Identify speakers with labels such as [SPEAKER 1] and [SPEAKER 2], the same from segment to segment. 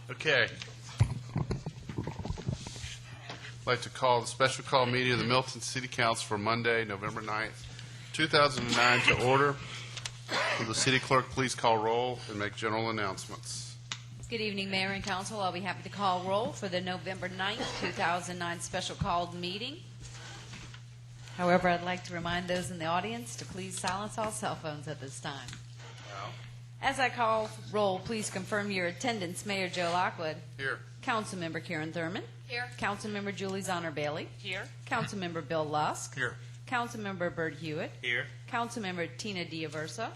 [SPEAKER 1] Okay. I'd like to call the special call meeting of the Milton City Council for Monday, November 9th, 2009 to order. Will the city clerk please call roll and make general announcements?
[SPEAKER 2] Good evening, Mayor and Council. I'll be happy to call roll for the November 9th, 2009 special called meeting. However, I'd like to remind those in the audience to please silence all cell phones at this time. As I call roll, please confirm your attendance. Mayor Joe Lockwood.
[SPEAKER 1] Here.
[SPEAKER 2] Councilmember Karen Thurman.
[SPEAKER 3] Here.
[SPEAKER 2] Councilmember Julie Zonner Bailey.
[SPEAKER 3] Here.
[SPEAKER 2] Councilmember Bill Lusk.
[SPEAKER 1] Here.
[SPEAKER 2] Councilmember Bert Hewitt.
[SPEAKER 1] Here.
[SPEAKER 2] Councilmember Tina Diaversa.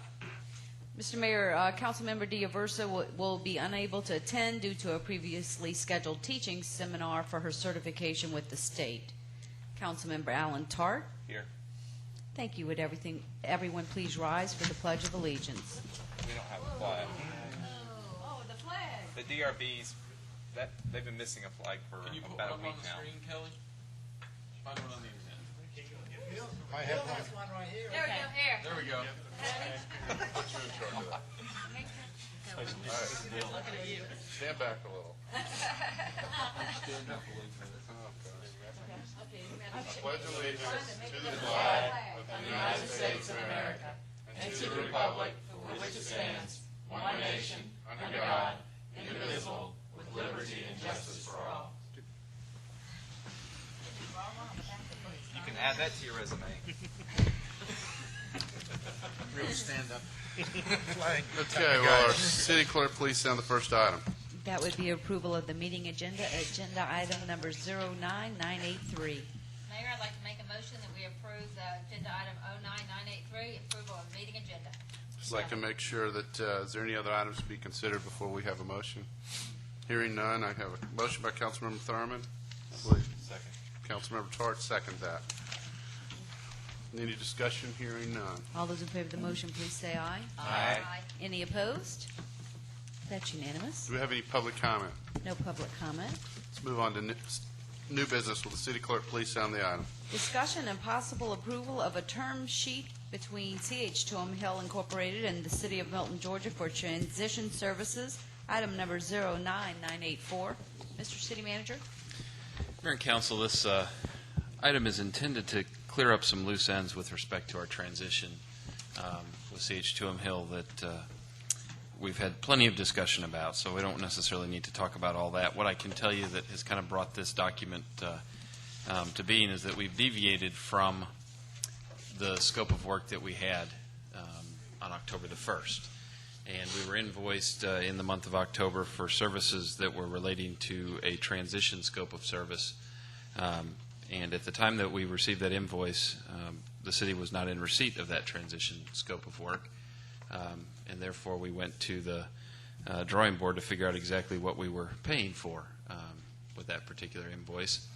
[SPEAKER 2] Mr. Mayor, Councilmember Diaversa will be unable to attend due to a previously scheduled teaching seminar for her certification with the state. Councilmember Alan Tart.
[SPEAKER 4] Here.
[SPEAKER 2] Thank you. Would everyone please rise for the Pledge of Allegiance?
[SPEAKER 4] We don't have a flag.
[SPEAKER 2] Oh, the flag.
[SPEAKER 4] The DRBs, they've been missing a flag for about a week now.
[SPEAKER 5] Screen, Kelly? Find one on the internet.
[SPEAKER 1] I have one.
[SPEAKER 3] There we go. Here.
[SPEAKER 5] There we go.
[SPEAKER 1] Put you in charge of that. All right. Stand back a little.
[SPEAKER 5] Stand up a little bit.
[SPEAKER 1] I pledge allegiance to the flag of the United States of America and to the republic for which it stands, one nation, under God, indivisible, with liberty and justice for all.
[SPEAKER 4] You can add that to your resume.
[SPEAKER 5] Really stand up.
[SPEAKER 1] Okay, well, our city clerk, please sound the first item.
[SPEAKER 2] That would be approval of the meeting agenda, agenda item number 09983.
[SPEAKER 3] Mayor, I'd like to make a motion that we approve the agenda item 09983, approval of meeting agenda.
[SPEAKER 1] Just like to make sure that, is there any other items to be considered before we have a motion? Hearing none, I have a motion by Councilmember Thurman. I believe
[SPEAKER 4] Second.
[SPEAKER 1] Councilmember Tart, second that. Any discussion? Hearing none.
[SPEAKER 2] All those in favor of the motion, please say aye.
[SPEAKER 4] Aye.
[SPEAKER 2] Any opposed? That's unanimous.
[SPEAKER 1] Do we have any public comment?
[SPEAKER 2] No public comment.
[SPEAKER 1] Let's move on to new business. Will the city clerk please sound the item?
[SPEAKER 2] Discussion and possible approval of a term sheet between CH2M Hill Incorporated and the City of Milton, Georgia for transition services, item number 09984. Mr. City Manager?
[SPEAKER 6] Mayor and Council, this item is intended to clear up some loose ends with respect to our transition with CH2M Hill that we've had plenty of discussion about, so we don't necessarily need to talk about all that. What I can tell you that has kind of brought this document to being is that we've deviated from the scope of work that we had on October the 1st. And we were invoiced in the month of October for services that were relating to a transition scope of service. And at the time that we received that invoice, the city was not in receipt of that transition scope of work. And therefore, we went to the drawing board to figure out exactly what we were paying for with that particular invoice.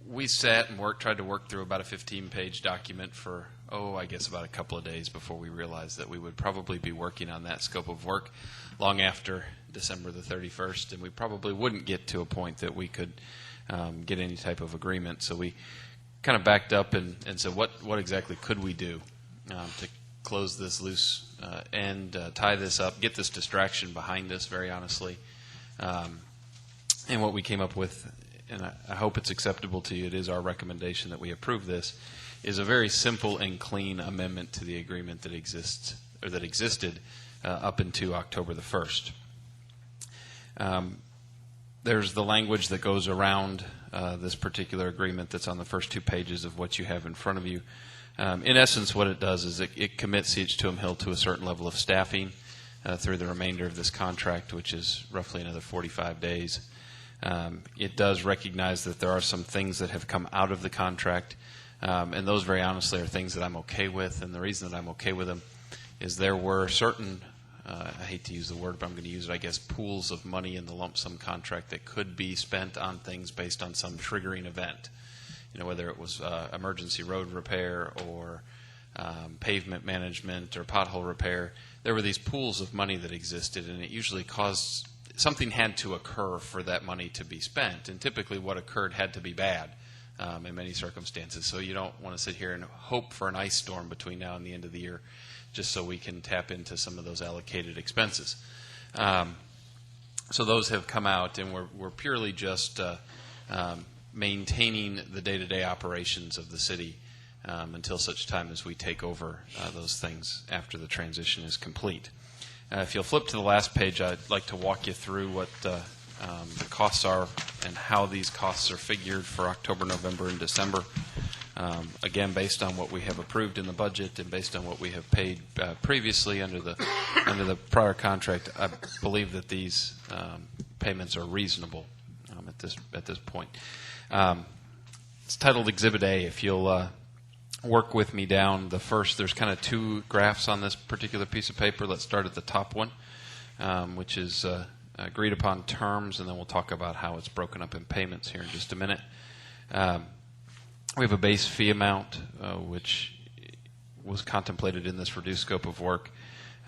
[SPEAKER 6] We sat and tried to work through about a 15-page document for, I guess about a couple of days before we realized that we would probably be working on that scope of work long after December the 31st, and we probably wouldn't get to a point that we could get any type of agreement. So we kind of backed up and said, what exactly could we do to close this loose end, tie this up, get this distraction behind us, very honestly. And what we came up with, and I hope it's acceptable to you, it is our recommendation that we approve this, is a very simple and clean amendment to the agreement that exists, or that existed up until October the 1st. There's the language that goes around this particular agreement that's on the first two pages of what you have in front of you. In essence, what it does is it commits CH2M Hill to a certain level of staffing through the remainder of this contract, which is roughly another 45 days. It does recognize that there are some things that have come out of the contract, and those very honestly are things that I'm okay with, and the reason that I'm okay with them is there were certain, I hate to use the word, but I'm going to use it, I guess, pools of money in the lump sum contract that could be spent on things based on some triggering event. You know, whether it was emergency road repair or pavement management or pothole repair, there were these pools of money that existed, and it usually caused something had to occur for that money to be spent, and typically what occurred had to be bad in many circumstances. So you don't want to sit here and hope for an ice storm between now and the end of the year just so we can tap into some of those allocated expenses. So those have come out, and we're purely just maintaining the day-to-day operations of the city until such time as we take over those things after the transition is complete. If you'll flip to the last page, I'd like to walk you through what the costs are and how these costs are figured for October, November, and December. Again, based on what we have approved in the budget and based on what we have paid previously under the prior contract, I believe that these payments are reasonable at this point. It's titled Exhibit A. If you'll work with me down the first, there's kind of two graphs on this particular piece of paper. Let's start at the top one, which is agreed upon terms, and then we'll talk about how it's broken up in payments here in just a minute. We have a base fee amount, which was contemplated in this reduced scope of work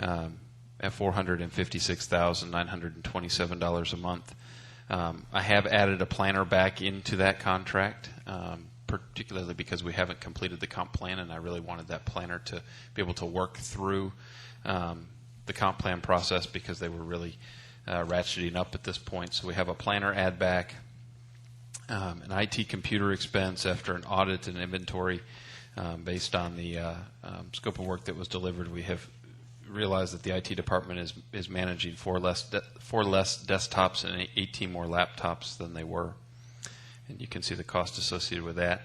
[SPEAKER 6] at $456,927 a month. I have added a planner back into that contract, particularly because we haven't completed the comp plan, and I really wanted that planner to be able to work through the comp plan process because they were really ratcheting up at this point. So we have a planner add back, an IT computer expense after an audit and inventory based on the scope of work that was delivered. We have realized that the IT department is managing four less desktops and 18 more laptops than they were. And you can see the cost associated with that.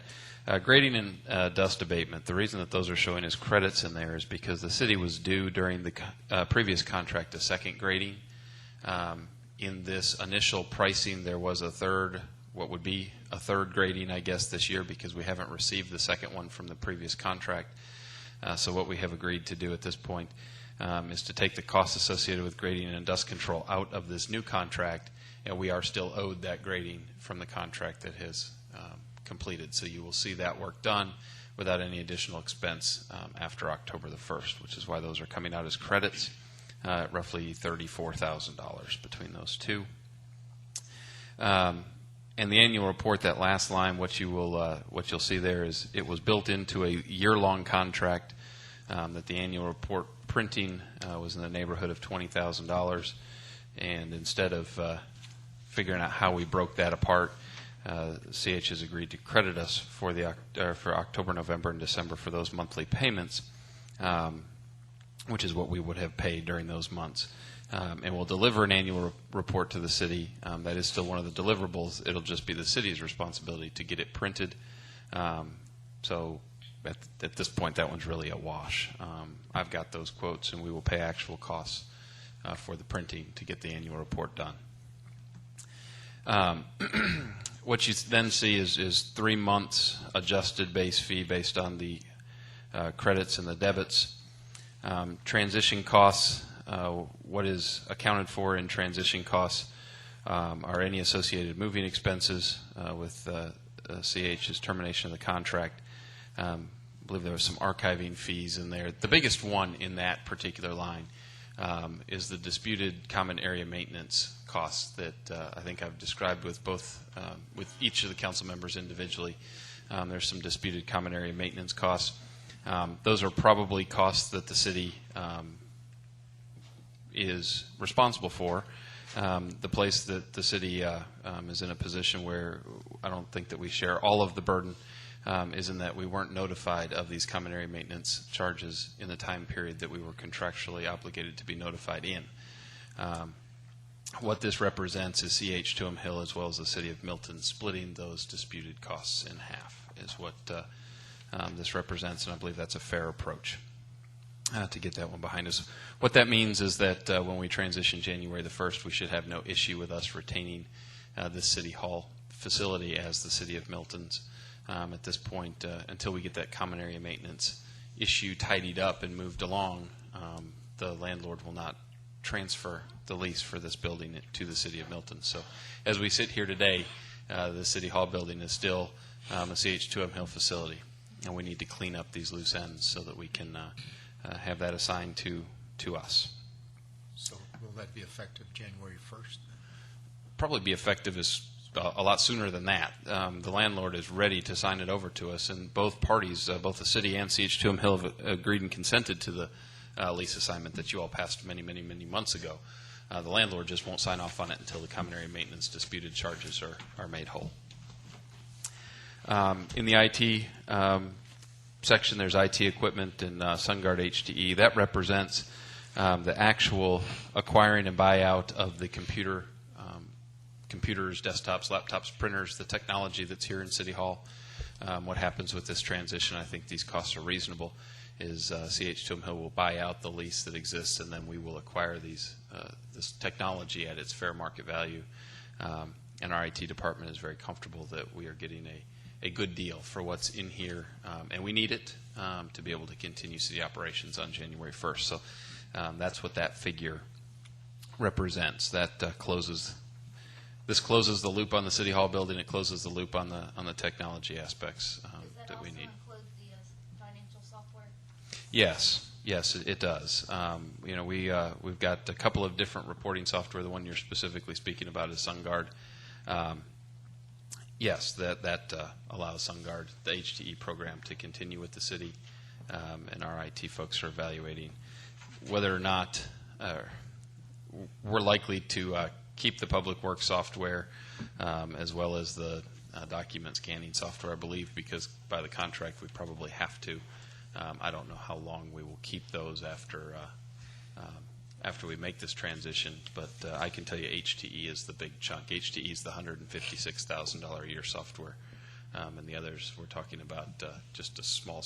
[SPEAKER 6] Grading and dust abatement. The reason that those are showing as credits in there is because the city was due during the previous contract a second grading. In this initial pricing, there was what would be a third grading, I guess, this year because we haven't received the second one from the previous contract. So what we have agreed to do at this point is to take the costs associated with grading and dust control out of this new contract, and we are still owed that grading from the contract that has completed. So you will see that work done without any additional expense after October the 1st, which is why those are coming out as credits, roughly $34,000 between those two. And the annual report, that last line, what you'll see there is it was built into a year-long contract that the annual report printing was in the neighborhood of $20,000, and instead of figuring out how we broke that apart, CH has agreed to credit us for October, November, and December for those monthly payments, which is what we would have paid during those months. And we'll deliver an annual report to the city. That is still one of the deliverables. It'll just be the city's responsibility to get it printed. So at this point, that one's really a wash. I've got those quotes, and we will pay actual costs for the printing to get the annual report done. What you then see is 3 months adjusted base fee based on the credits and the debits. Transition costs, what is accounted for in transition costs are any associated moving expenses with CH's termination of the contract. I believe there was some archiving fees in there. The biggest one in that particular line is the disputed common area maintenance costs that I think I've described with each of the council members individually. There's some disputed common area maintenance costs. Those are probably costs that the city is responsible for. The place that the city is in a position where I don't think that we share all of the burden is in that we weren't notified of these common area maintenance charges in the time period that we were contractually obligated to be notified in. What this represents is CH Tuam Hill as well as the city of Milton splitting those disputed costs in half is what this represents, and I believe that's a fair approach to get that one behind us. What that means is that when we transition January the 1st, we should have no issue with us retaining this City Hall facility as the City of Milton's. At this point, until we get that common area maintenance issue tidied up and moved along, the landlord will not transfer the lease for this building to the City of Milton. So as we sit here today, the City Hall building is still a CH Tuam Hill facility, and we need to clean up these loose ends so that we can have that assigned to us.
[SPEAKER 7] So will that be effective January 1st?
[SPEAKER 6] Probably be effective a lot sooner than that. The landlord is ready to sign it over to us, and both parties, both the city and CH Tuam Hill, have agreed and consented to the lease assignment that you all passed many months ago. The landlord just won't sign off on it until the common area maintenance disputed charges are made whole. In the IT section, there's IT equipment and SunGuard HTE. That represents the actual acquiring and buyout of the computers, desktops, laptops, printers, the technology that's here in City Hall. What happens with this transition, I think these costs are reasonable, is CH2M Hill will buy out the lease that exists, and then we will acquire this technology at its fair market value. And our IT department is very comfortable that we are getting a good deal for what's in here, and we need it to be able to continue city operations on January 1st. So that's what that figure represents. That closes the loop on the City Hall building. It closes the loop on the technology aspects that we need.
[SPEAKER 3] Does that also include the financial software?
[SPEAKER 6] Yes, it does. We've got a couple of different reporting software. The one you're specifically speaking about is SunGuard. Yes, that allows SunGuard, the HTE program, to continue with the city, and our IT folks are evaluating whether or not we're likely to keep the public works software as well as the document scanning software, I believe, because by the contract we probably have to. I don't know how long we will keep those after we make this transition, but I can tell you HTE is the big chunk. HTE is the $156,000 a year software, and the others we're talking about just a small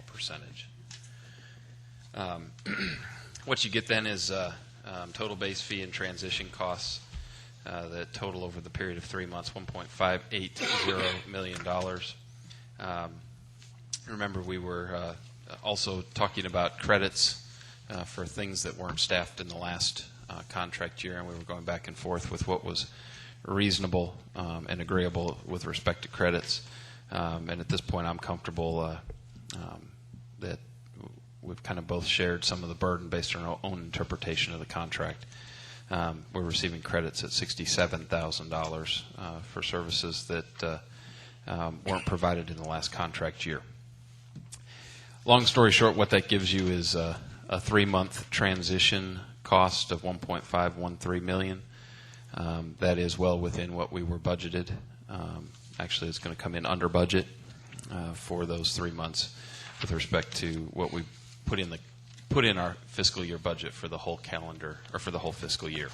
[SPEAKER 6] percentage. What you get then is total base fee and transition costs that total over the period of 3 months $1.580 million. Remember, we were also talking about credits for things that weren't staffed in the last contract year, and we were going back and forth with what was reasonable and agreeable with respect to credits. And at this point, I'm comfortable that we've kind of both shared some of the burden based on our own interpretation of the contract. We're receiving credits at $67,000 for services that weren't provided in the last contract year. Long story short, what that gives you is a 3-month transition cost of $1.513 million. That is well within what we were budgeted. Actually, it's going to come in under budget for those 3 months with respect to what we put in our fiscal year budget for the whole calendar, or for the whole fiscal year.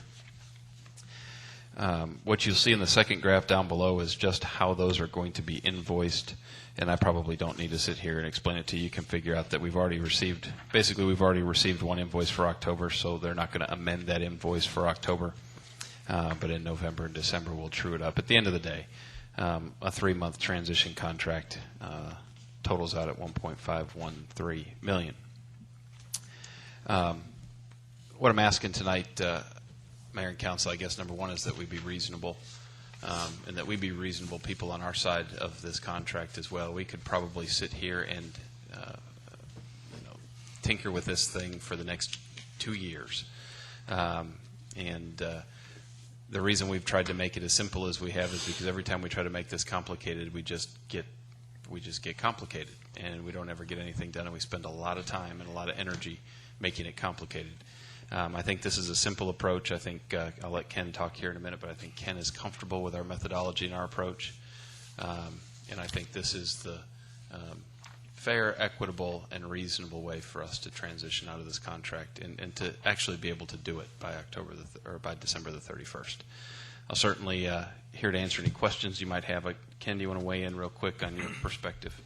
[SPEAKER 6] What you'll see in the second graph down below is just how those are going to be invoiced, and I probably don't need to sit here and explain it to you. You can figure out that we've already received one invoice for October, so they're not going to amend that invoice for October. But in November and December, we'll true it up. At the end of the day, a 3-month transition contract totals out at $1.513 million. What I'm asking tonight, Mayor and Council, I guess number one is that we be reasonable, and that we be reasonable people on our side of this contract as well. We could probably sit here and tinker with this thing for the next 2 years. The reason we've tried to make it as simple as we have is because every time we try to make this complicated, we just get complicated, and we don't ever get anything done, and we spend a lot of time and a lot of energy making it complicated. I think this is a simple approach. I think I'll let Ken talk here in a minute, but I think Ken is comfortable with our methodology and our approach. And I think this is the fair, equitable, and reasonable way for us to transition out of this contract and to actually be able to do it by by December the 31st. I'll certainly here to answer any questions you might have. Ken, do you want to weigh in real quick on your perspective?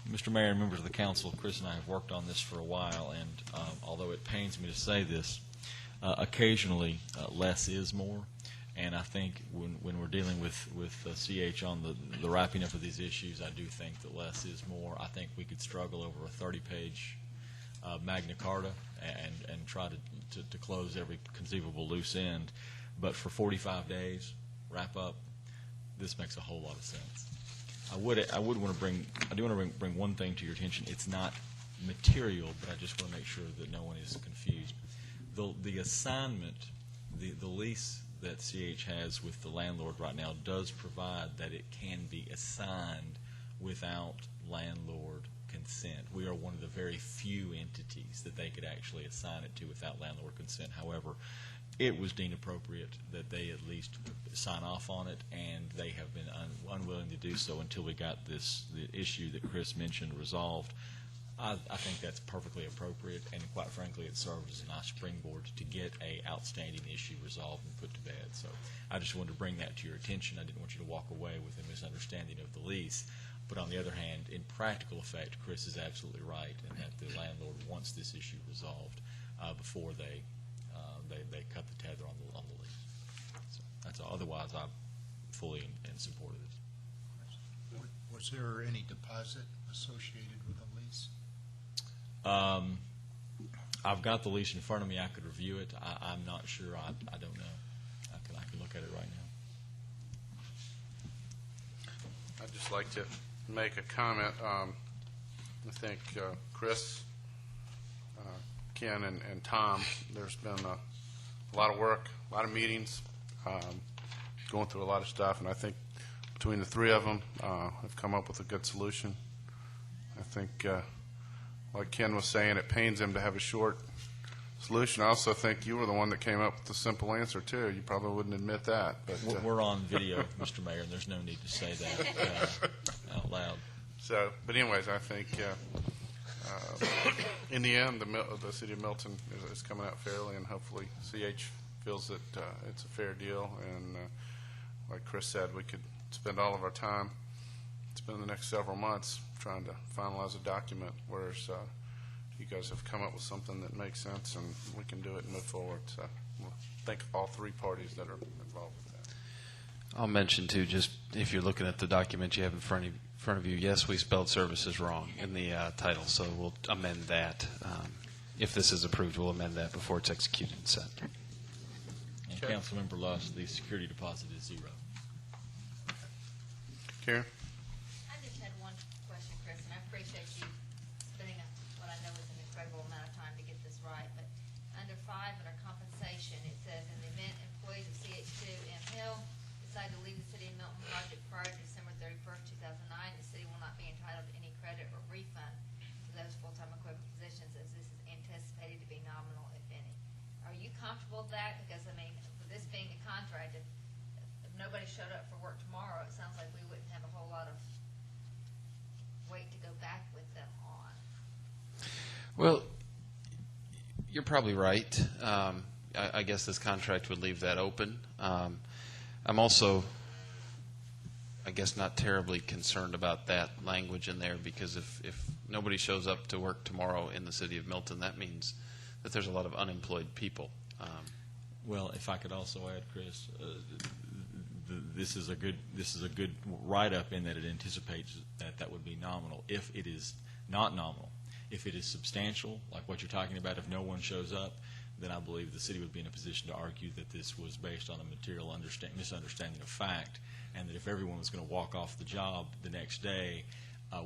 [SPEAKER 8] Mr. Mayor and members of the council, Chris and I have worked on this for a while, and although it pains me to say this, occasionally less is more. And I think when we're dealing with CH on the wrapping up of these issues, I do think that less is more. I think we could struggle over a 30-page Magna Carta and try to close every conceivable loose end. But for 45 days, wrap up, this makes a whole lot of sense. I do want to bring one thing to your attention. It's not material, but I just want to make sure that no one is confused. The assignment, the lease that CH has with the landlord right now does provide that it can be assigned without landlord consent. We are one of the very few entities that they could actually assign it to without landlord consent. However, it was deemed appropriate that they at least sign off on it, and they have been unwilling to do so until we got the issue that Chris mentioned resolved. I think that's perfectly appropriate, and quite frankly, it serves as a nice springboard to get a outstanding issue resolved and put to bed. So I just wanted to bring that to your attention. I didn't want you to walk away with a misunderstanding of the lease. But on the other hand, in practical effect, Chris is absolutely right, and that the landlord wants this issue resolved before they cut the tether on the lease. So that's all. Otherwise, I'm fully in support of this.
[SPEAKER 7] Was there any deposit associated with the lease?
[SPEAKER 8] I've got the lease in front of me. I could review it. I'm not sure. I don't know. I can look at it right now.
[SPEAKER 1] I'd just like to make a comment. I think Chris, Ken, and Tom, there's been a lot of work, a lot of meetings, going through a lot of stuff, and I think between the three of them have come up with a good solution. I think, like Ken was saying, it pains him to have a short solution. I also think you were the one that came up with the simple answer, too. You probably wouldn't admit that. But
[SPEAKER 8] We're on video, Mr. Mayor, and there's no need to say that out loud.
[SPEAKER 1] So, but anyways, I think in the end, the city of Milton is coming out fairly, and hopefully CH feels that it's a fair deal. And like Chris said, we could spend all of our time, spend the next several months trying to finalize a document, whereas you guys have come up with something that makes sense, and we can do it and move forward. So, we'll thank all three parties that are involved with that.
[SPEAKER 6] I'll mention too, just if you're looking at the document you have in front of you, yes, we spelled services wrong in the title, so we'll amend that. If this is approved, we'll amend that before it's executed and sent.
[SPEAKER 8] And
[SPEAKER 1] Okay.
[SPEAKER 8] Councilmember Luss, the security deposit is 0.
[SPEAKER 1] Karen?
[SPEAKER 3] I just had one question, Chris, and I appreciate you spending what I know is an incredible amount of time to get this right. But under 5, under compensation, it says, in the event employees of CH2 M Hill decide to leave the city of Milton project prior to December 31st, 2009, the city will not be entitled to any credit or refund to those full-time equivalent positions, as this is anticipated to be nominal, if any. Are you comfortable with that? Because, I mean, with this being a contract, if nobody showed up for work tomorrow, it sounds like we wouldn't have a whole lot of weight to go back with them on.
[SPEAKER 6] Well, you're probably right. I guess this contract would leave that open. I'm also, I guess, not terribly concerned about that language in there, because if nobody shows up to work tomorrow in the city of Milton, that means that there's a lot of unemployed people.
[SPEAKER 8] Well, if I could also add, Chris, this is a good write-up in that it anticipates that would be nominal. If it is not nominal, if it is substantial, like what you're talking about, if no one shows up, then I believe the city would be in a position to argue that this was based on a material misunderstanding of fact, and that if everyone was going to walk off the job the next day,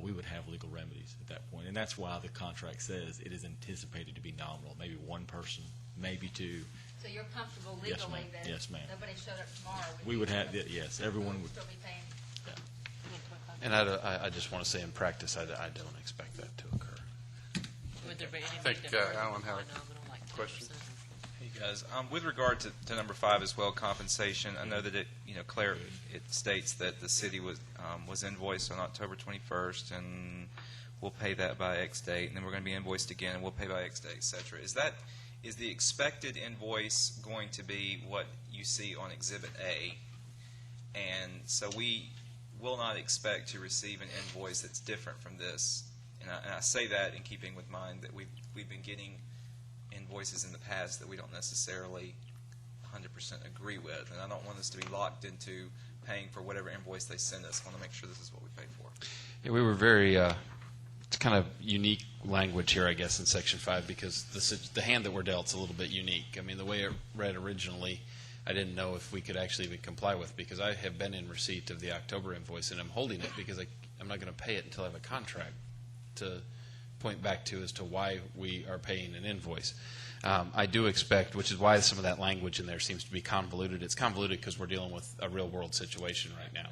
[SPEAKER 8] we would have legal remedies at that point. And that's why the contract says it is anticipated to be nominal, maybe one person, maybe two.
[SPEAKER 3] So you're comfortable
[SPEAKER 8] Yes,
[SPEAKER 3] legally
[SPEAKER 8] ma'am.
[SPEAKER 3] that
[SPEAKER 8] Yes, ma'am.
[SPEAKER 3] if nobody showed up tomorrow?
[SPEAKER 8] We would have, yes, everyone would.
[SPEAKER 3] Still be paying?
[SPEAKER 6] And I just want to say, in practice, I don't expect that to occur.
[SPEAKER 9] Would there be any
[SPEAKER 1] I think
[SPEAKER 9] need to further
[SPEAKER 1] Alan had a
[SPEAKER 9] nominal, like 10%?
[SPEAKER 1] question.
[SPEAKER 4] Hey guys, with regard to number 5 as well, compensation. I know that it states that the city was invoiced on October 21st, and we'll pay that by X date, and then we're going to be invoiced again, and we'll pay by X date, et cetera. Is the expected invoice going to be what you see on Exhibit A? And so we will not expect to receive an invoice that's different from this. And I say that in keeping with mind that we've been getting invoices in the past that we don't necessarily 100% agree with. And I don't want us to be locked into paying for whatever invoice they send us. I want to make sure this is what we paid for.
[SPEAKER 6] Yeah, we were very, it's kind of unique language here, I guess, in Section 5, because the hand that we're dealt is a little bit unique. I mean, the way it read originally, I didn't know if we could actually even comply with, because I have been in receipt of the October invoice, and I'm holding it because I'm not going to pay it until I have a contract to point back to as to why we are paying an invoice. I do expect, which is why some of that language in there seems to be convoluted. It's convoluted because we're dealing with a real-world situation right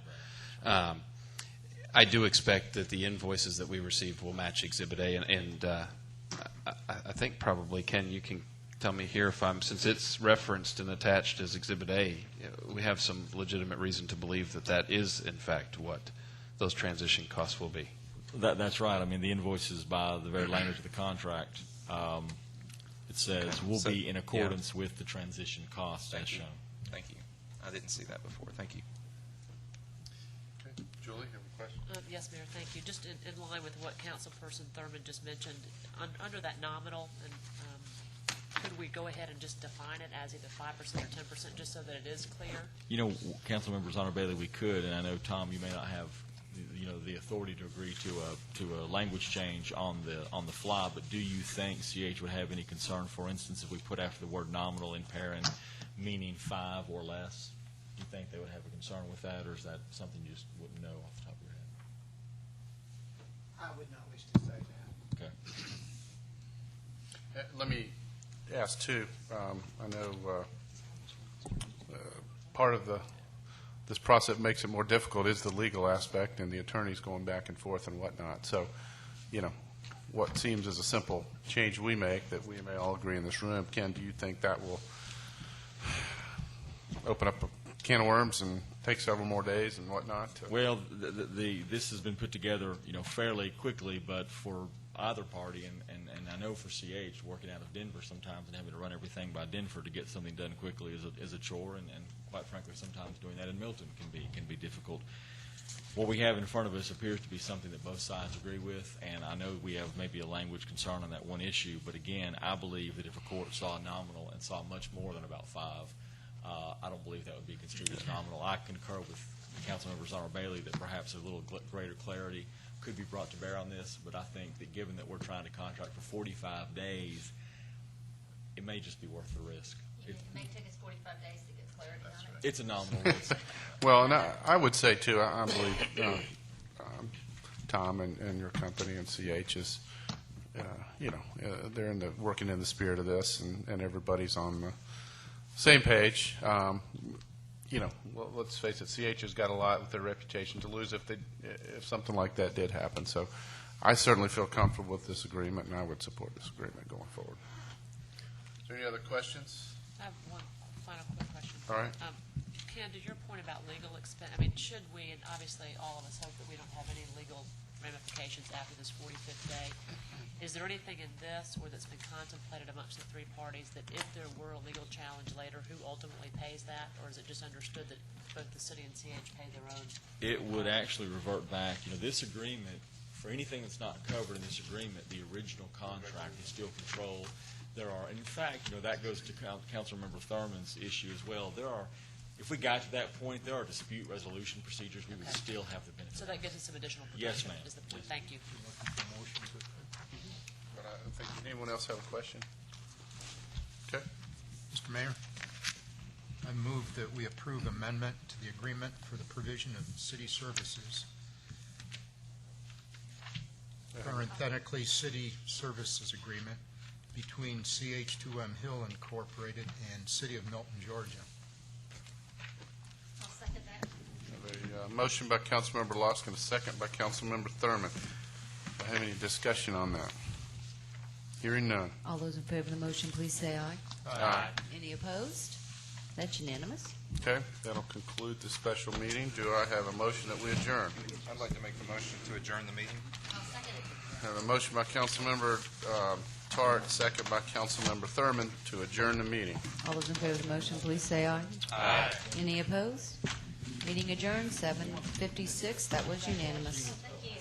[SPEAKER 6] now. I do expect that the invoices that we received will match Exhibit A, and I think probably, Ken, you can tell me here if since it's referenced and attached as Exhibit A, we have some legitimate reason to believe that that is, in fact, what those transition costs will be.
[SPEAKER 8] That's right. I mean, the invoices by the very language of the contract, it says will be in accordance with the transition costs as shown.
[SPEAKER 4] Thank you. I didn't see that before. Thank you.
[SPEAKER 1] Okay. Julie, you have a question?
[SPEAKER 9] Yes, Mayor, thank you. Just in line with what Councilperson Thurman just mentioned, under that nominal, and could we go ahead and just define it as either 5% or 10%, just so that it is clear?
[SPEAKER 8] You know, Council Members Honor Bailey, we could, and I know, Tom, you may not have the authority to agree to a language change on the fly, but do you think CH would have any concern, for instance, if we put after the word nominal in paren meaning 5 or less? Do you think they would have a concern with that, or is that something you just wouldn't know off the top of your head?
[SPEAKER 7] I would not wish to say that.
[SPEAKER 8] Okay.
[SPEAKER 1] Let me ask, too. I know part of this process makes it more difficult is the legal aspect and the attorneys going back and forth and whatnot. So, what seems as a simple change we make that we may all agree in this room, Ken, do you think that will open up a can of worms and take several more days and whatnot?
[SPEAKER 8] Well, this has been put together, fairly quickly, but for either party, and I know for CH, working out of Denver sometimes and having to run everything by Denver to get something done quickly is a chore, and quite frankly, sometimes doing that in Milton can be difficult. What we have in front of us appears to be something that both sides agree with, and I know we have maybe a language concern on that one issue, but again, I believe that if a court saw nominal and saw much more than about 5, I don't believe that would be construed as nominal. I concur with Councilmember Honor Bailey that perhaps a little greater clarity could be brought to bear on this, but I think that given that we're trying to contract for 45 days, it may just be worth the risk.
[SPEAKER 3] It may take us 45 days to get clarity on it.
[SPEAKER 8] It's a nominal risk.
[SPEAKER 1] Well, and I would say, too, I believe Tom and your company and CH is, they're working in the spirit of this, and everybody's on the same page. Let's face it, CH has got a lot with their reputation to lose if something like that did happen. So I certainly feel comfortable with this agreement, and I would support this agreement going forward. Is there any other questions?
[SPEAKER 9] I have one final quick question.
[SPEAKER 1] All right.
[SPEAKER 9] Ken, to your point about legal expense, should we, and obviously all of us hope that we don't have any legal ramifications after this 45th day, is there anything in this or that's been contemplated amongst the three parties that if there were a legal challenge later, who ultimately pays that, or is it just understood that both the city and CH pay their own?
[SPEAKER 8] It would actually revert back. This agreement, for anything that's not covered in this agreement, the original contract is still controlled. There are, in fact, that goes to Councilmember Thurman's issue as well. If we got to that point, there are dispute resolution procedures. We would still have the benefit.
[SPEAKER 9] So that gives us some additional
[SPEAKER 8] Yes,
[SPEAKER 9] protection.
[SPEAKER 8] ma'am.
[SPEAKER 9] Is the point. Thank you.
[SPEAKER 1] But I think, anyone else have a question? Okay.
[SPEAKER 7] Mr. Mayor, I move that we approve amendment to the agreement for the provision of city services, parenthetically, city services agreement between CH2M Hill Incorporated and City of Milton, Georgia.
[SPEAKER 3] I'll second that.
[SPEAKER 1] I have a motion by Councilmember Loskin, and a second by Councilmember Thurman. Do I have any discussion on that? Hearing none.
[SPEAKER 2] All those in favor of the motion, please say aye.
[SPEAKER 1] Aye.
[SPEAKER 2] Any opposed? That's unanimous.
[SPEAKER 1] Okay, that'll conclude the special meeting. Do I have a motion that we adjourn?
[SPEAKER 4] I'd like to make the motion to adjourn the meeting.
[SPEAKER 3] I'll second it.
[SPEAKER 1] I have a motion by Councilmember Tart, second by Councilmember Thurman to adjourn the meeting.
[SPEAKER 2] All those in favor of the motion, please say aye.
[SPEAKER 4] Aye.
[SPEAKER 2] Any opposed? Meeting adjourned, 7:56. That was unanimous.
[SPEAKER 3] Thank you.